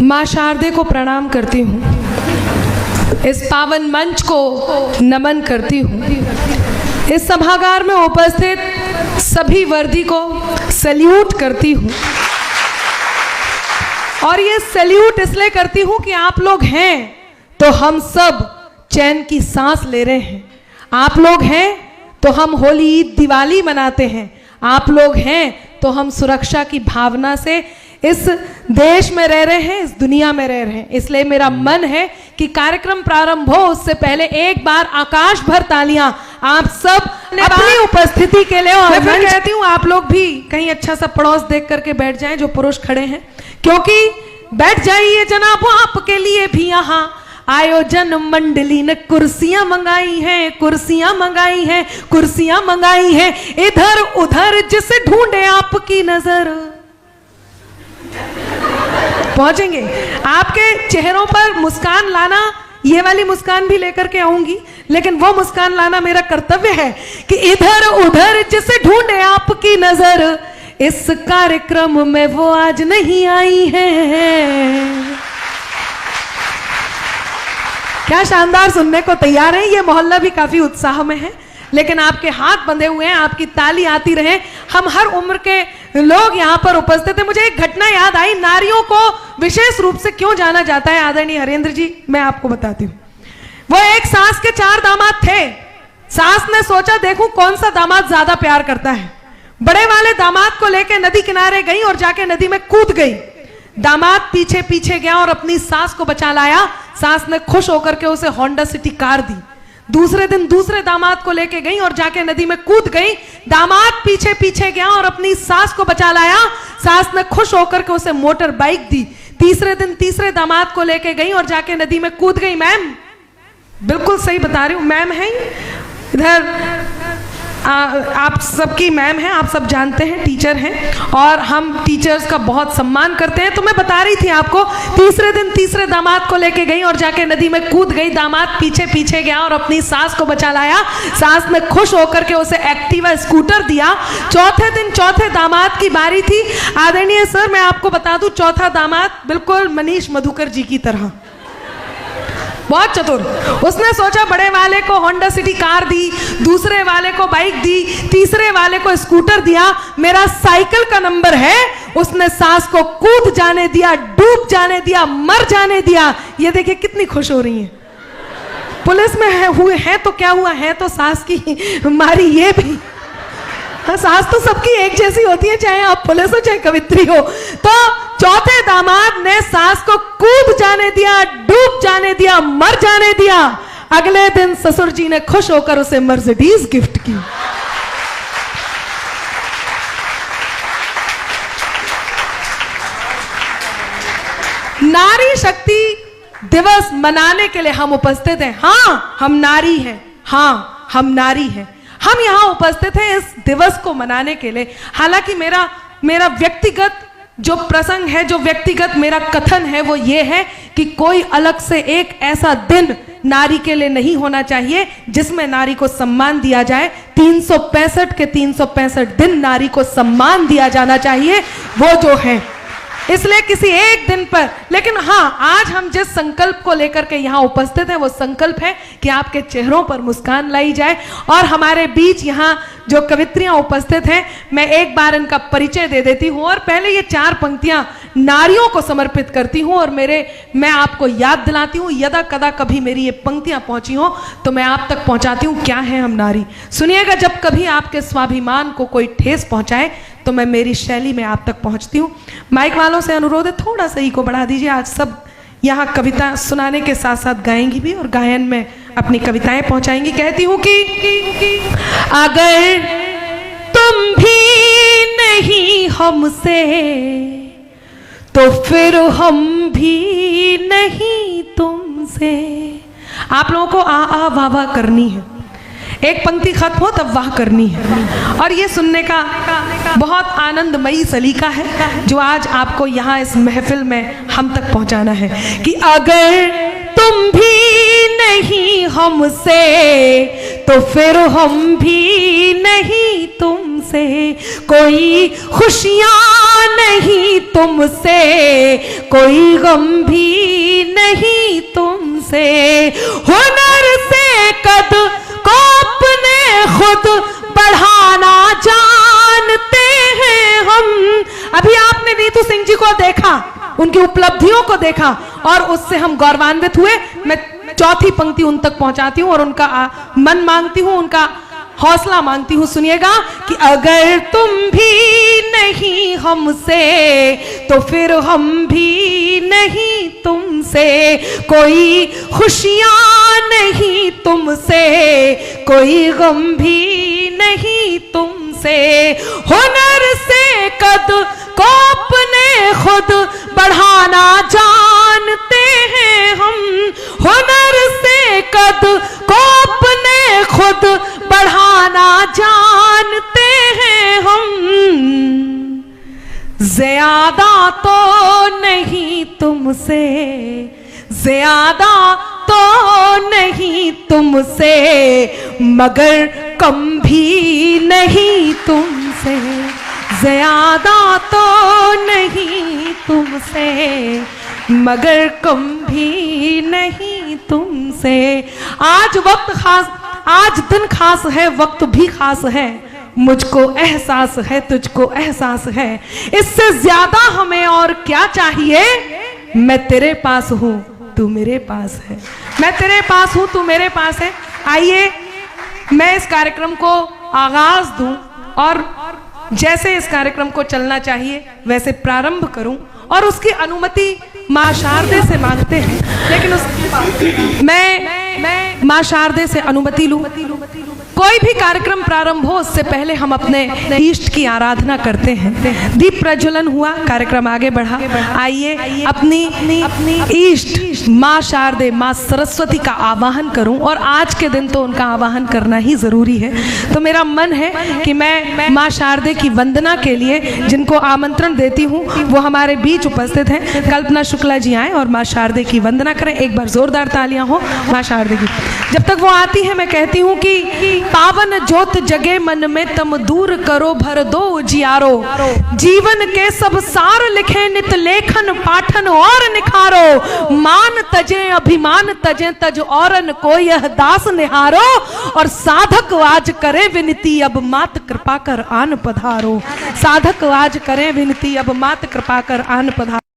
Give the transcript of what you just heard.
माँ शारदे को प्रणाम करती हूँ, इस पावन मंच को नमन करती हूँ, इस सभागार में उपस्थित सभी वर्दी को सैल्यूट करती हूँ। और ये सैल्यूट इसलिए करती हूँ कि आप लोग हैं तो हम सब चैन की सांस ले रहे हैं, आप लोग हैं तो हम होली ईद दिवाली मनाते हैं, आप लोग हैं तो हम सुरक्षा की भावना से इस देश में रह रहे हैं, इस दुनिया में रह रहे हैं। इसलिए मेरा मन है कि कार्यक्रम प्रारंभ हो उससे पहले एक बार आकाश भर तालियां आप सब अपनी उपस्थिति के लिए। और मैं कहती हूँ आप लोग भी कहीं अच्छा सा पड़ोस देख करके बैठ जाएं जो पुरुष खड़े हैं, क्योंकि बैठ जाइए जनाब, आपके लिए भी यहाँ आयोजन मंडली ने कुर्सियां मंगाई हैं, कुर्सियां मंगाई हैं, कुर्सियां मंगाई हैं, इधर उधर जिसे ढूंढे आपकी नजर पहुंचेंगे। आपके चेहरों पर मुस्कान लाना, ये वाली मुस्कान भी लेकर के आऊंगी, लेकिन वो मुस्कान लाना मेरा कर्तव्य है कि इधर उधर जिसे ढूंढे आपकी नजर, इस कार्यक्रम में वो आज नहीं आई है। क्या शानदार, सुनने को तैयार है। ये मोहल्ला भी काफी उत्साह में है, लेकिन आपके हाथ बंधे हुए हैं, आपकी ताली आती रहे। हम हर उम्र के लोग यहाँ पर उपस्थित हैं। मुझे एक घटना याद आई, नारियों को विशेष रूप से क्यों जाना जाता है आदरणीय हरेंद्र जी, मैं आपको बताती हूँ। वो एक सास के 4 दामाद थे। सास ने सोचा देखूं कौन सा दामाद ज्यादा प्यार करता है। बड़े वाले दामाद को लेके नदी किनारे गई और जाके नदी में कूद गई। दामाद पीछे पीछे गया और अपनी सास को बचा लाया। सास ने खुश होकर के उसे होंडा सिटी कार दी। दूसरे दिन दूसरे दामाद को लेके गई और जाके नदी में कूद गई। दामाद पीछे पीछे गया और अपनी सास को बचा लाया। सास ने खुश होकर के उसे मोटर बाइक दी। तीसरे दिन तीसरे दामाद को लेके गई और जाके नदी में कूद गई। मैम बिल्कुल सही बता रही हूँ, मैम है इधर, आप सबकी मैम हैं, आप सब जानते हैं, टीचर हैं और हम टीचर्स का बहुत सम्मान करते हैं। तो मैं बता रही थी आपको, तीसरे दिन तीसरे दामाद को लेके गई और जाके नदी में कूद गई। दामाद पीछे पीछे गया और अपनी सास को बचा लाया। सास ने खुश होकर के उसे एक्टिवा स्कूटर दिया। चौथे दिन चौथे दामाद की बारी थी। आदरणीय सर, मैं आपको बता दूं, चौथा दामाद बिल्कुल मनीष मधुकर जी की तरह, बहुत चतुर। उसने सोचा बड़े वाले को होंडा सिटी कार दी, दूसरे वाले को बाइक दी, तीसरे वाले को स्कूटर दिया, मेरा साइकिल का नंबर है। उसने सास को कूद जाने दिया, डूब जाने दिया, मर जाने दिया। ये देखिए कितनी खुश हो रही हैं। पुलिस में हुए हैं तो क्या हुआ, है तो सास की मारी ये भी। हाँ, सास तो सबकी एक जैसी होती है, चाहे आप पुलिस हो चाहे कवित्री हो। तो चौथे दामाद ने सास को कूद जाने दिया, डूब जाने दिया, मर जाने दिया। अगले दिन ससुर जी ने खुश होकर उसे मर्सिडीज गिफ्ट की। नारी शक्ति दिवस मनाने के लिए हम उपस्थित हैं। हाँ, हम नारी हैं, हाँ हम नारी हैं। हम यहाँ उपस्थित हैं इस दिवस को मनाने के लिए। हालांकि मेरा व्यक्तिगत जो प्रसंग है, जो व्यक्तिगत मेरा कथन है, वो ये है कि कोई अलग से एक ऐसा दिन नारी के लिए नहीं होना चाहिए जिसमें नारी को सम्मान दिया जाए। 365 के 365 दिन नारी को सम्मान दिया जाना चाहिए, वो जो है। इसलिए किसी एक दिन पर, लेकिन हाँ, आज हम जिस संकल्प को लेकर के यहाँ उपस्थित हैं वो संकल्प है कि आपके चेहरों पर मुस्कान लाई जाए। और हमारे बीच यहाँ जो कवित्रियां उपस्थित हैं, मैं एक बार इनका परिचय दे देती हूँ और पहले ये 4 पंक्तियां नारियों को समर्पित करती हूँ और मैं आपको याद दिलाती हूँ, यदा कदा कभी मेरी ये पंक्तियां पहुंची हो तो मैं आप तक पहुंचाती हूँ क्या है हम नारी। सुनिएगा, जब कभी आपके स्वाभिमान को कोई ठेस पहुंचाए तो मैं मेरी शैली में आप तक पहुंचती हूँ। माइक वालों से अनुरोध है, थोड़ा सा ई को बढ़ा दीजिए। आज सब यहाँ कविता सुनाने के साथ साथ गाएंगी भी और गायन में अपनी कविताएं पहुंचाएंगी। कहती हूँ कि अगर तुम भी नहीं हमसे तो फिर हम भी नहीं तुमसे। आप लोगों को आ वाह वाह करनी है। एक पंक्ति खत्म हो तब वाह करनी है। और ये सुनने का बहुत आनंदमयी सलीका है जो आज आपको यहाँ इस महफिल में हम तक पहुँचाना है कि अगर तुम भी नहीं हमसे तो फिर हम भी नहीं तुमसे। तुमसे, कोई खुशियां नहीं तुमसे, कोई गम भी नहीं तुमसे। हुनर से कद को अपने खुद बढ़ाना जानते हैं हम। अभी आपने नीतू सिंह जी को देखा, उनकी उपलब्धियों को देखा और उससे हम गौरवान्वित हुए। मैं चौथी पंक्ति उन तक पहुंचाती हूं और उनका मन मांगती हूं, उनका हौसला मांगती हूं। सुनिएगा कि अगर तुम भी नहीं हमसे तो फिर हम भी नहीं तुमसे, कोई खुशियां नहीं तुमसे, कोई गम भी नहीं तुमसे। हुनर से कद को अपने खुद बढ़ाना जानते हैं हम, हुनर से कद को अपने खुद बढ़ाना जानते हैं हम। ज्यादा तो नहीं तुमसे, ज्यादा तो नहीं तुमसे, मगर कम भी नहीं तुमसे। ज्यादा तो नहीं तुमसे, मगर कम भी नहीं तुमसे। आज वक्त खास, आज दिन खास है, वक्त भी खास है। मुझको एहसास है, तुझको एहसास है, इससे ज्यादा हमें और क्या चाहिए। मैं तेरे पास हूं, तू मेरे पास है। मैं तेरे पास हूं, तू मेरे पास है। आइए मैं इस कार्यक्रम को आगाज दूं और जैसे इस कार्यक्रम को चलना चाहिए वैसे प्रारंभ करूं और उसकी अनुमति मां शारदे से मांगते हैं। लेकिन मैं मां शारदे से अनुमति लूं। कोई भी कार्यक्रम प्रारंभ हो उससे पहले हम अपने इष्ट की आराधना करते हैं। दीप प्रज्वलन हुआ, कार्यक्रम आगे बढ़ा। आइए अपनी इष्ट मां शारदे, मां सरस्वती का आवाहन करूं और आज के दिन तो उनका आवाहन करना ही जरूरी है। तो मेरा मन है कि मैं मां शारदे की वंदना के लिए जिनको आमंत्रण देती हूं वो हमारे बीच उपस्थित हैं। कल्पना शुक्ला जी आए और मां शारदे की वंदना करें। एक बार जोरदार तालियां हो मां शारदे की। जब तक वो आती है मैं कहती हूं कि पावन ज्योत जगे मन में तम दूर करो भर दो उजियारो, जीवन के सब सार लिखे नित लेखन पाठन और निखारो, मान तजे अभिमान तजे तज औरन को यह दास निहारो, और साधक आज करे विनती अब मात कृपा कर आन पधारो। साधक आज करे विनती अब मात कृपा कर आन पधारो।